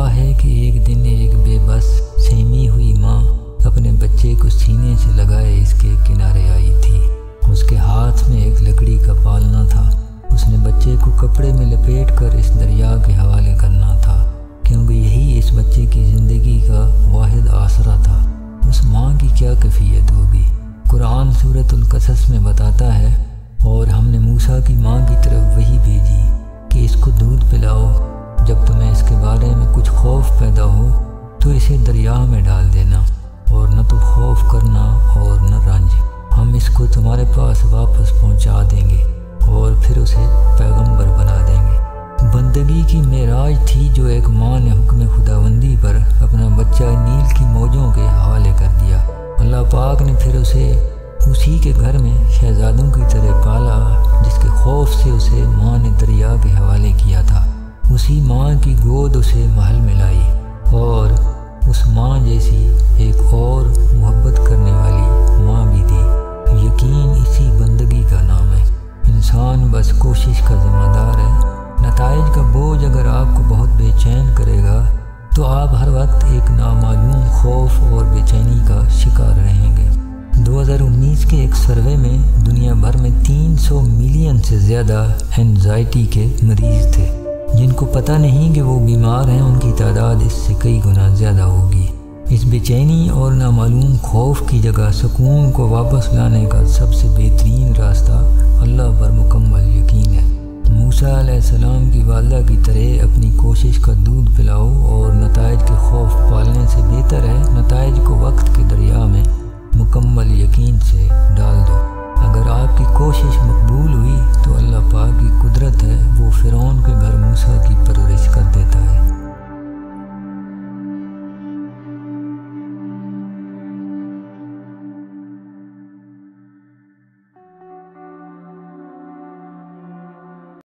ہوا ہے کہ ایک دن ایک بے بس سہمی ہوئی ماں اپنے بچے کو سینے سے لگائے اس کے کنارے آئی تھی۔ اس کے ہاتھ میں ایک لکڑی کا پالنا تھا۔ اس نے بچے کو کپڑے میں لپیٹ کر اس دریا کے حوالے کرنا تھا، کیونکہ یہی اس بچے کی زندگی کا واحد آسرا تھا۔ اس ماں کی کیا کیفیت ہوگی؟ قرآن سورۃ القصص میں بتاتا ہے، اور ہم نے موسیٰ کی ماں کی طرف وحی بھیجی کہ اس کو دودھ پلاؤ، جب تمہیں اس کے بارے میں کچھ خوف پیدا ہو تو اسے دریا میں ڈال دینا، اور نہ تو خوف کرنا اور نہ رنج، ہم اس کو تمہارے پاس واپس پہنچا دیں گے اور پھر اسے پیغمبر بنا دیں گے۔ بندگی کی معراج تھی جو ایک ماں نے حکم خداوندی پر اپنا بچہ نیل کی موجوں کے حوالے کر دیا۔ اللہ پاک نے پھر اسے اسی کے گھر میں شہزادوں کی طرح پالا، جس کے خوف سے اسے ماں نے دریا کے حوالے کیا تھا۔ اسی ماں کی گود اسے محل میں لائی، اور اس ماں جیسی ایک اور محبت کرنے والی ماں بھی دی۔ یقین اسی بندگی کا نام ہے۔ انسان بس کوشش کا ذمہ دار ہے۔ نتائج کا بوجھ اگر آپ کو بہت بے چین کرے گا تو آپ ہر وقت ایک نامعلوم خوف اور بے چینی کا شکار رہیں گے۔ 2019 کے ایک سروے میں دنیا بھر میں 300 ملین سے زیادہ اینزائٹی کے مریض تھے۔ جن کو پتہ نہیں کہ وہ بیمار ہیں، ان کی تعداد اس سے کئی گنا زیادہ ہوگی۔ اس بے چینی اور نامعلوم خوف کی جگہ سکون کو واپس لانے کا سب سے بہترین راستہ اللہ پر مکمل یقین ہے۔ موسیٰ علیہ السلام کی والدہ کی طرح اپنی کوشش کا دودھ پلاؤ، اور نتائج کے خوف پالنے سے بہتر ہے نتائج کو وقت کے دریا میں مکمل یقین سے ڈال دو۔ اگر آپ کی کوشش مقبول ہوئی تو اللہ پاک کی قدرت ہے، وہ فرعون کے گھر موسیٰ کی پرورش کر دیتا ہے۔